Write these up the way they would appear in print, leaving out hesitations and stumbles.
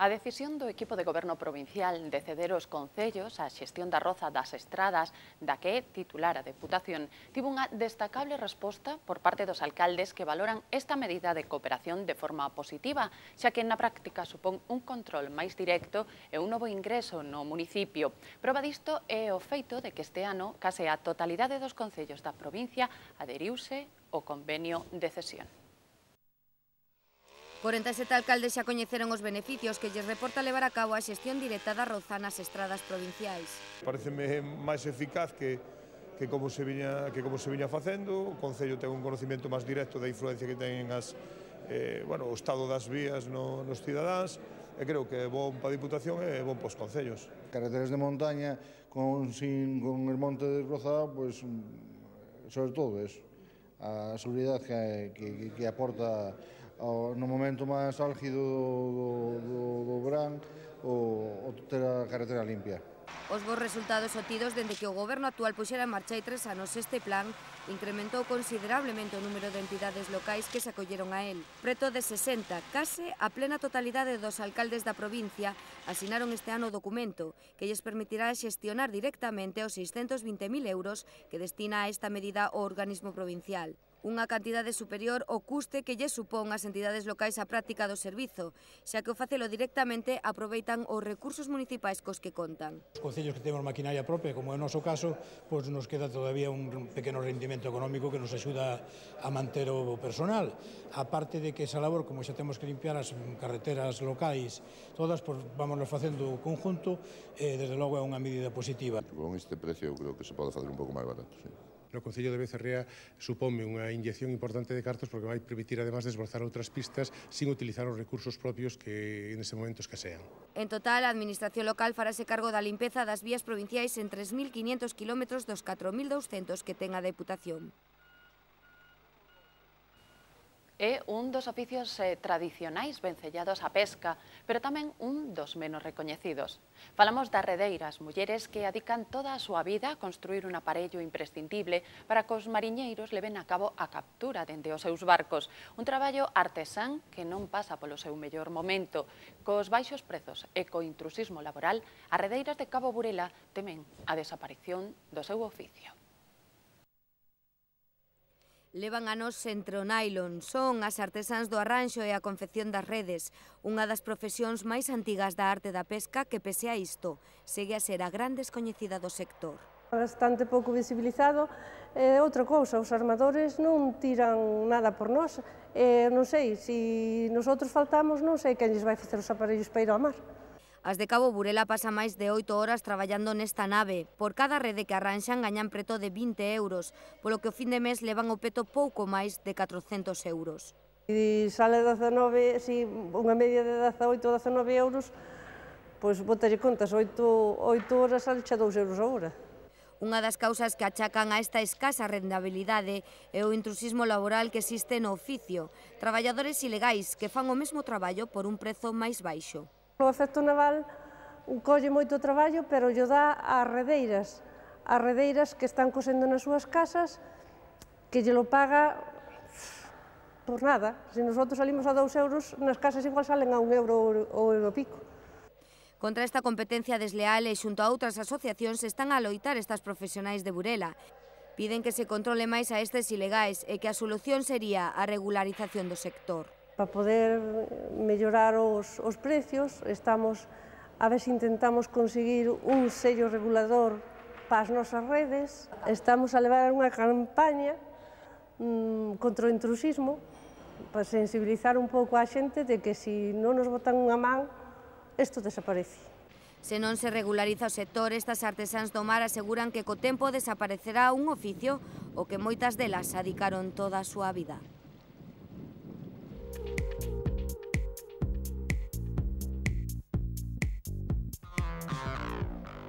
A decisión do equipo de goberno provincial de ceder os concellos á xestión da Roza das Estradas, da que é titular a Deputación, tivo unha destacable resposta por parte dos alcaldes que valoran esta medida de cooperación de forma positiva, xa que na práctica supón un control máis directo e un novo ingreso no municipio. Proba disto é o feito de que este ano case a totalidade dos concellos da provincia aderiuse ao convenio de cesión. 47 alcaldes xa coñeceron os beneficios que lles reporta levar a cabo a xestión directa da Roza nas estradas provinciais. Pareceme máis eficaz que como se viña facendo. O Concello ten un conocimiento máis directo da influencia que teñen o estado das vías nos cidadáns, e creo que é bom para a Diputación e é bom para os concellos. Carreteras de montaña con el monte de Roza, pues, sobre todo eso, a seguridade que aporta no momento máis álgido do verán o ter a carretera limpia. Os bons resultados obtidos dende que o goberno actual puxera en marcha hai 3 anos este plan incrementou considerablemente o número de entidades locais que se acolleron a él. Preto de 60, case a plena totalidade dos alcaldes da provincia asinaron este ano o documento que lles permitirá xestionar directamente os 620.000 euros que destina a esta medida o organismo provincial. Unha cantidade superior ao custe que lle supón ás entidades locais a práctica do servizo, xa que ao facelo directamente aproveitan os recursos municipais cos que contan. Os concellos que temos maquinaria propia, como é o noso caso, pois nos queda todavía un pequeno rendimento económico que nos axuda a manter o personal. A parte de que esa labor, como xa temos que limpiar as carreteras locais, todas, pois vámonos facendo conjunto, desde logo é unha medida positiva. Con este precio eu creo que se pode facer un pouco máis barato, sí. No Concello de Becerrea supome unha inyección importante de cartos porque vai permitir, además, desbrozar outras pistas sin utilizar os recursos propios que en ese momento escasean. En total, a Administración local farase cargo da limpeza das vías provinciais en 3.500 kilómetros dos 4.200 que ten a Deputación. É un dos oficios tradicionais vencellados á pesca, pero tamén un dos menos recoñecidos. Falamos das redeiras, mulleres que adican toda a súa vida a construir un aparello imprescindible para que os mariñeiros leven a cabo a captura dende os seus barcos. Un traballo artesán que non pasa polo seu mellor momento. Cos baixos prezos e co intrusismo laboral, as redeiras de Cabo Burela temen a desaparición do seu oficio. Levan anos entre o nylon, son as artesáns do arranxo e a confección das redes, unha das profesións máis antigas da arte da pesca que, pese a isto, segue a ser a gran descoñecida do sector. Bastante pouco visibilizado. Outra cousa, os armadores non tiran nada por nós. Non sei, se nosotros faltamos, non sei quen lles vai facer os aparellos para ir ao mar. As de Cabo Burela pasan máis de 8 horas traballando nesta nave. Por cada rede que arranxan gañan preto de 20 euros, polo que o fin de mes levan ao peto pouco máis de 400 euros. Se sale 19, se unha media de 18 ou 19 euros, pois botalle contas, 8 horas sale xa 2 euros a hora. Unha das causas que achacan a esta escasa rendabilidade é o intrusismo laboral que existe no oficio. Traballadores ilegais que fan o mesmo traballo por un prezo máis baixo. O efecto naval colle moito traballo, pero lle dá ás redeiras que están cosendo nas súas casas, que lle lo paga por nada. Se nosotros salimos a 2 euros, nas casas igual salen a 1 euro ou euro pico. Contra esta competencia desleal e xunto a outras asociacións están a loitar estas profesionais de Burela. Piden que se controle máis a estes ilegais e que a solución sería a regularización do sector. Para poder mellorar os precios, estamos a ver se intentamos conseguir un sello regulador para as nosas redes. Estamos a levar unha campaña contra o intrusismo para sensibilizar un pouco a xente de que se non nos botan unha man, isto desaparece. Se non se regulariza o sector, estas artesáns do mar aseguran que co tempo desaparecerá un oficio o que moitas delas adicaron toda a súa vida.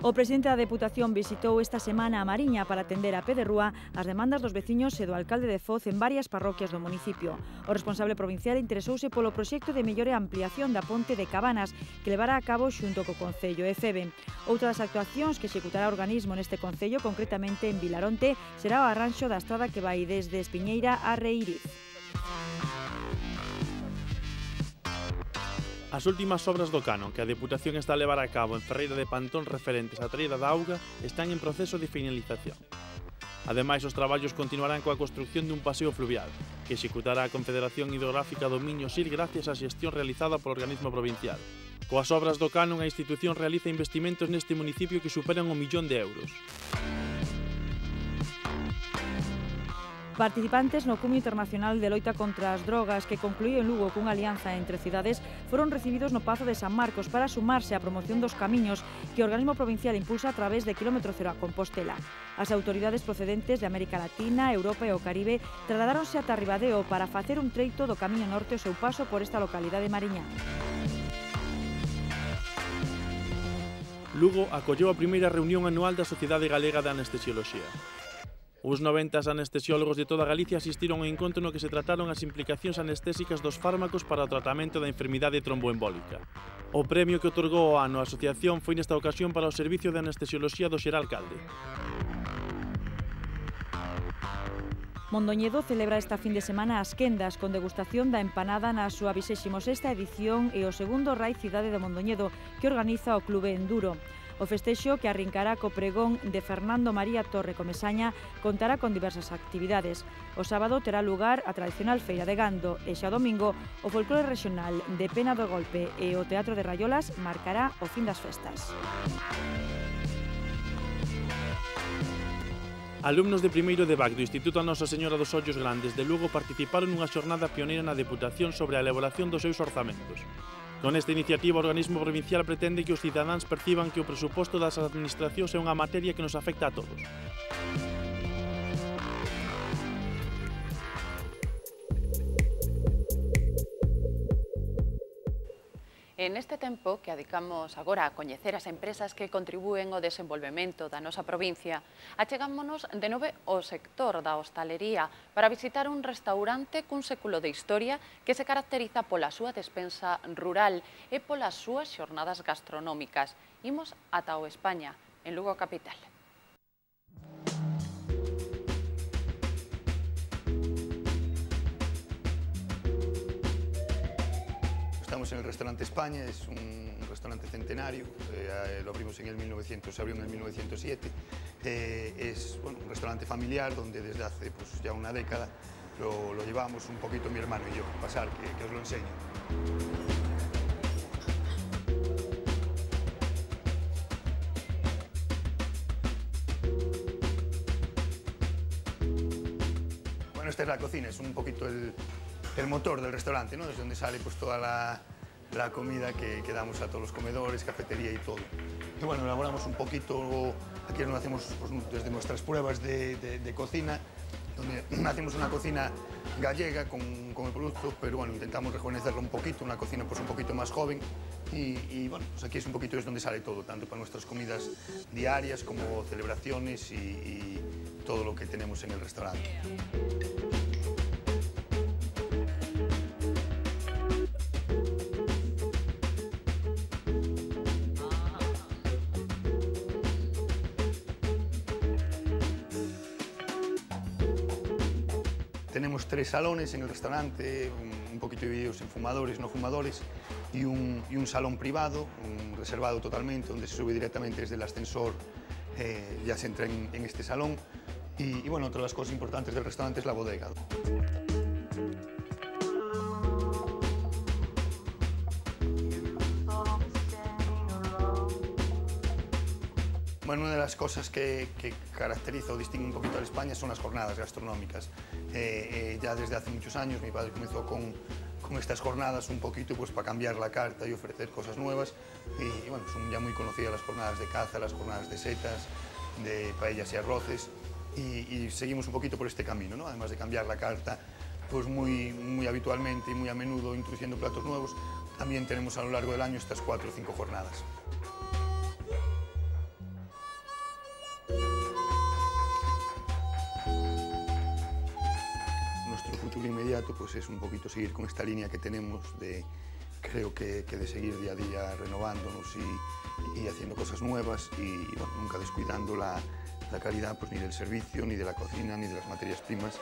O presidente da Deputación visitou esta semana a Mariña para atender a pé de rúa as demandas dos veciños e do alcalde de Foz en varias parroquias do municipio. O responsable provincial interesouse polo proxecto de mellora e ampliación da ponte de Cabanas que levará a cabo xunto co Concello e FEBE. Outra das actuacións que executará o organismo neste Concello, concretamente en Vilaronte, será o arranxo da estrada que vai desde Espiñeira a Reiriz. As últimas obras do canon que a Deputación está a levar a cabo en Ferreira de Pantón referentes á traída da auga están en proceso de finalización. Ademais, os traballos continuarán coa construción dun paseo fluvial, que executará a Confederación Hidrográfica do Miño-Sil gracias á xestión realizada polo organismo provincial. Coas obras do canon, a institución realiza investimentos neste municipio que superan o 1 millón de euros. Participantes no Cumio Internacional de Loita contra as Drogas que concluíu en Lugo cunha alianza entre cidades foron recibidos no Pazo de San Marcos para sumarse á promoción dos camiños que o organismo provincial impulsa a través de Kilómetro Cero a Compostela. As autoridades procedentes de América Latina, Europa e o Caribe trasladáronse ata Ribadeo para facer un treito do Camiño Norte ao seu paso por esta localidade mariñá. Lugo acolleu a primeira reunión anual da Sociedade Galega de Anestesioloxía. Os 90 anestesiólogos de toda Galicia asistiron ao encontro no que se trataron as implicacións anestésicas dos fármacos para o tratamento da enfermidade tromboembólica. O premio que otorgou o ano a asociación foi nesta ocasión para o Servicio de Anestesioloxía do Xeral Calde. Mondoñedo celebra esta fin de semana as quendas con degustación da empanada na súa 26ª edición e o segundo Rai Cidade de Mondoñedo que organiza o Clube Enduro. O festexo, que arrincará co pregón de Fernando María Torre Comesaña, contará con diversas actividades. O sábado terá lugar a tradicional feira de gando e xa o domingo o folclore regional de Pena do Golpe e o Teatro de Raiolas marcará o fin das festas. Alumnos de primeiro de BAC do Instituto Nosa Señora dos Ollos Grandes de Lugo participaron nunha xornada pioneira na Deputación sobre a elaboración dos seus orzamentos. Con esta iniciativa, o organismo provincial pretende que os cidadáns perciban que o presuposto das administracións é unha materia que nos afecta a todos. En este tempo que adicamos agora a coñecer as empresas que contribúen ao desenvolvemento da nosa provincia, achegámonos de novo ao sector da hostalería para visitar un restaurante cun século de historia que se caracteriza pola súa despensa rural e polas súas xornadas gastronómicas. Imos ata o España, en Lugo capital. Estamos en el restaurante España, es un restaurante centenario, lo abrimos en el 1900, se abrió en el 1907. Es un restaurante familiar donde desde hace ya una década lo llevamos un poquito mi hermano y yo. Pasar, que os lo enseño. Bueno, esta es la cocina, es un poquito el motor del restaurante, ¿no? Desde donde sale pues toda la comida que damos a todos los comedores, cafetería y todo. Y bueno, elaboramos un poquito, aquí es donde hacemos pues, desde nuestras pruebas de cocina, donde hacemos una cocina gallega con el producto, pero bueno, intentamos rejuvenecerlo un poquito, una cocina pues un poquito más joven y bueno, pues aquí es un poquito es donde sale todo, tanto para nuestras comidas diarias como celebraciones y todo lo que tenemos en el restaurante. Tenemos 3 salones en el restaurante, un poquito divididos en fumadores, no fumadores, y un salón privado, reservado totalmente, donde se sube directamente desde el ascensor, ya se entra en este salón. Y bueno, otra de las cosas importantes del restaurante es la bodega. Bueno, una de las cosas que caracteriza o distingue un poquito a España son las jornadas gastronómicas. Ya desde hace muchos años mi padre comenzó con estas jornadas un poquito pues, para cambiar la carta y ofrecer cosas nuevas. Y bueno, son ya muy conocidas las jornadas de caza, las jornadas de setas, de paellas y arroces. Y seguimos un poquito por este camino, ¿no? Además de cambiar la carta pues muy habitualmente y muy a menudo introduciendo platos nuevos, también tenemos a lo largo del año estas 4 o 5 jornadas. Nuestro futuro inmediato pues, es un poquito seguir con esta línea que tenemos de, creo que de seguir día a día renovándonos y haciendo cosas nuevas y bueno, nunca descuidando la calidad pues, ni del servicio, ni de la cocina, ni de las materias primas.